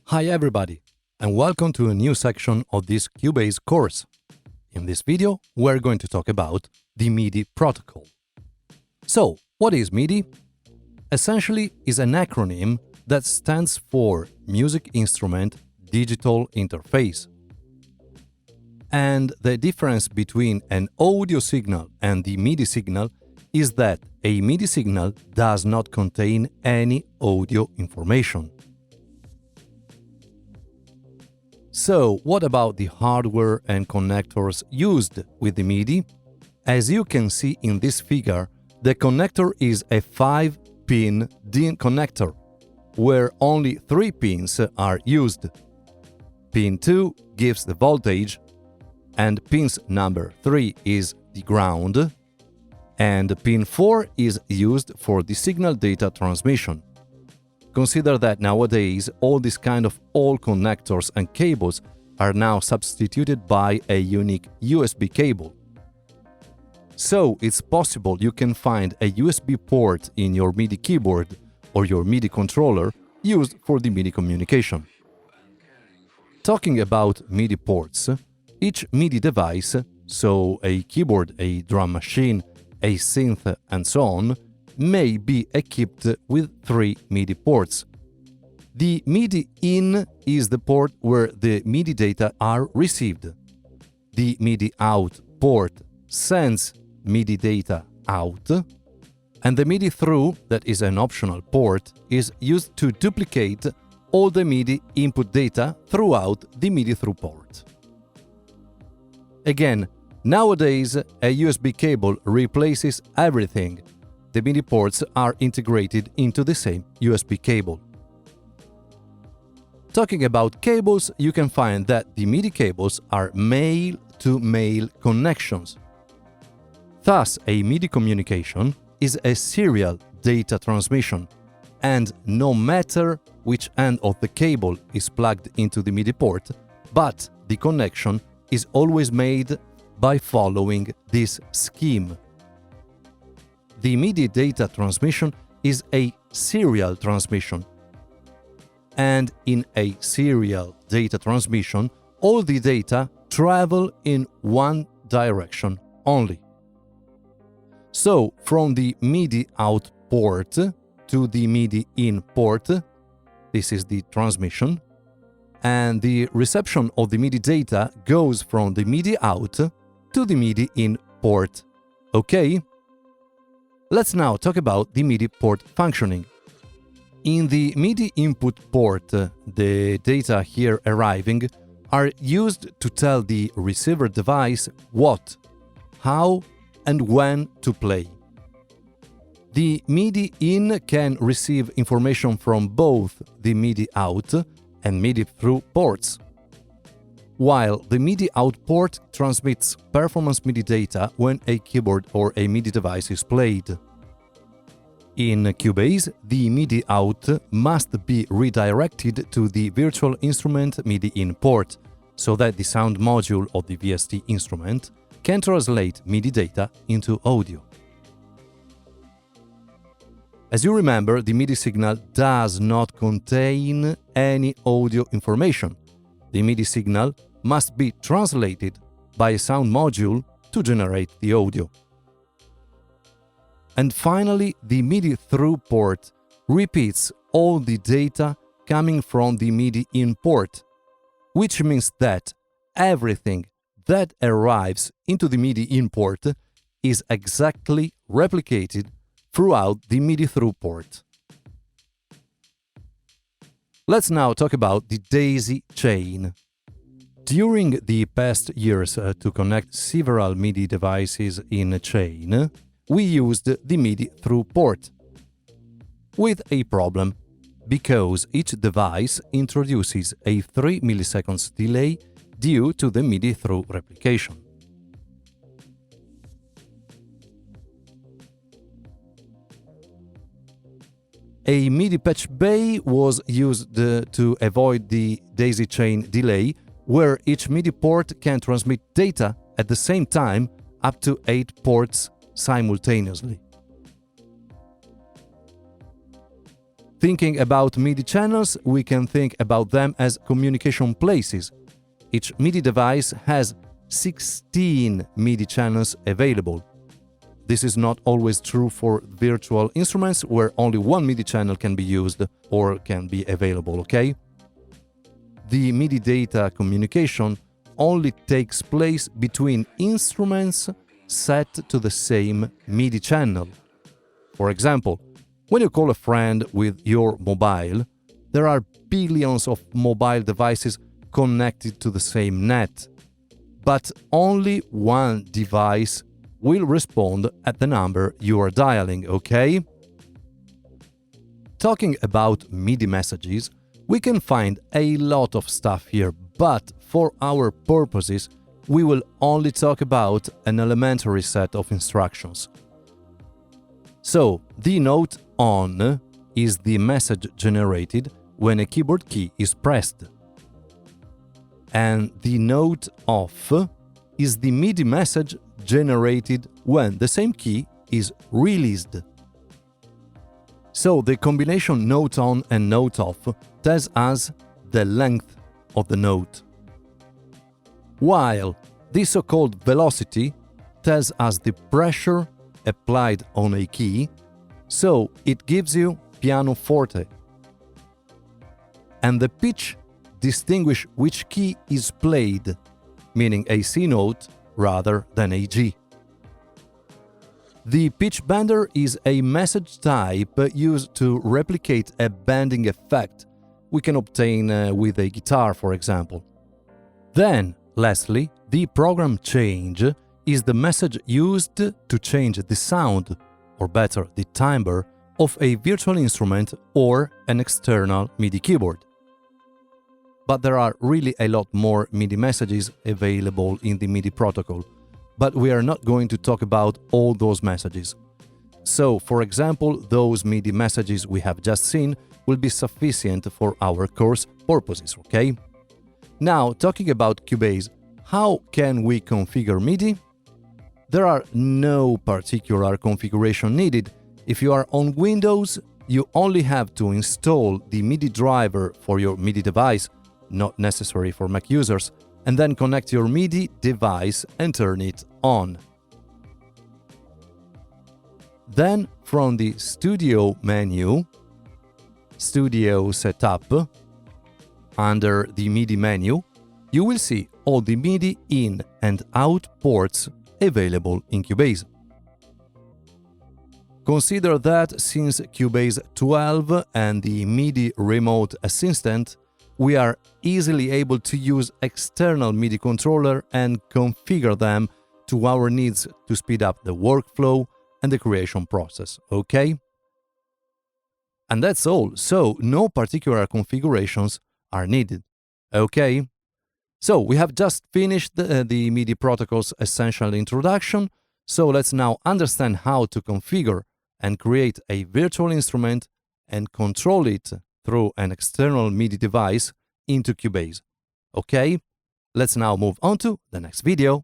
Hi everybody, and welcome to a new section of this Cubase course. In this video, we're going to talk about the MIDI protocol. So, what is MIDI? Essentially, is an acronym that stands for Music Instrument Digital Interface. And the difference between an audio signal and the MIDI signal is that a MIDI signal does not contain any audio information. So, what about the hardware and connectors used with the MIDI? As you can see in this figure, the connector is a 5-pin DIN connector, where only 3 pins are used. Pin 2 gives the voltage, and pins number 3 is the ground, and pin 4 is used for the signal data transmission. Consider that nowadays all these kind of old connectors and cables are now substituted by a unique USB cable. So it's possible you can find a USB port in your MIDI keyboard or your MIDI controller used for the MIDI communication. Talking about MIDI ports, each MIDI device, so a keyboard, a drum machine, a synth and so on, may be equipped with 3 MIDI ports. The MIDI in is the port where the MIDI data are received. The MIDI out port sends MIDI data out, and the MIDI through, that is an optional port, is used to duplicate all the MIDI input data throughout the MIDI through port. Again, nowadays a USB cable replaces everything. The MIDI ports are integrated into the same USB cable. Talking about cables, you can find that the MIDI cables are male-to-male connections. Thus, a MIDI communication is a serial data transmission, and no matter which end of the cable is plugged into the MIDI port, but the connection is always made by following this scheme. The MIDI data transmission is a serial transmission. And in a serial data transmission, all the data travel in one direction only. So, from the MIDI out port to the MIDI in port, this is the transmission, and the reception of the MIDI data goes from the MIDI out to the MIDI in port. Okay? Let's now talk about the MIDI port functioning. In the MIDI input port, the data here arriving are used to tell the receiver device what, how, and when to play. The MIDI in can receive information from both the MIDI out and MIDI through ports, while the MIDI out port transmits performance MIDI data when a keyboard or a MIDI device is played. In Cubase, the MIDI out must be redirected to the virtual instrument MIDI in port, so that the sound module of the VST instrument can translate MIDI data into audio. As you remember, the MIDI signal does not contain any audio information. The MIDI signal must be translated by a sound module to generate the audio. And finally, the MIDI through port repeats all the data coming from the MIDI in port, which means that everything that arrives into the MIDI in port is exactly replicated throughout the MIDI through port. Let's now talk about the daisy chain. During the past years, to connect several MIDI devices in a chain, we used the MIDI through port, with a problem, because each device introduces a 3 milliseconds delay due to the MIDI through replication. A MIDI patch bay was used to avoid the daisy chain delay, where each MIDI port can transmit data at the same time up to 8 ports simultaneously. Thinking about MIDI channels, we can think about them as communication places. Each MIDI device has 16 MIDI channels available. This is not always true for virtual instruments where only one MIDI channel can be used or can be available, okay? The MIDI data communication only takes place between instruments set to the same MIDI channel. For example, when you call a friend with your mobile, there are billions of mobile devices connected to the same net, but only one device will respond at the number you are dialing, okay? Talking about MIDI messages, we can find a lot of stuff here, but for our purposes, we will only talk about an elementary set of instructions. So, the note on is the message generated when a keyboard key is pressed. And the note off is the MIDI message generated when the same key is released. So the combination note on and note off tells us the length of the note, while the so-called velocity tells us the pressure applied on a key, so it gives you pianoforte. And the pitch distinguishes which key is played, meaning a C note rather than a G. The pitch bender is a message type used to replicate a bending effect we can obtain with a guitar, for example. Then, lastly, the program change is the message used to change the sound, or better, the timbre, of a virtual instrument or an external MIDI keyboard. But there are really a lot more MIDI messages available in the MIDI protocol, but we are not going to talk about all those messages. So, for example, those MIDI messages we have just seen will be sufficient for our course purposes, okay? Now, talking about Cubase, how can we configure MIDI? There are no particular configuration needed. If you are on Windows, you only have to install the MIDI driver for your MIDI device, not necessary for Mac users, and then connect your MIDI device and turn it on. Then, from the Studio menu, Studio Setup, under the MIDI menu, you will see all the MIDI in and out ports available in Cubase. Consider that since Cubase 12 and the MIDI Remote Assistant, we are easily able to use external MIDI controller and configure them to our needs to speed up the workflow and the creation process, okay? And that's all, so no particular configurations are needed, okay? So we have just finished the MIDI protocol's essential introduction, so let's now understand how to configure and create a virtual instrument and control it through an external MIDI device into Cubase. Okay, let's now move on to the next video.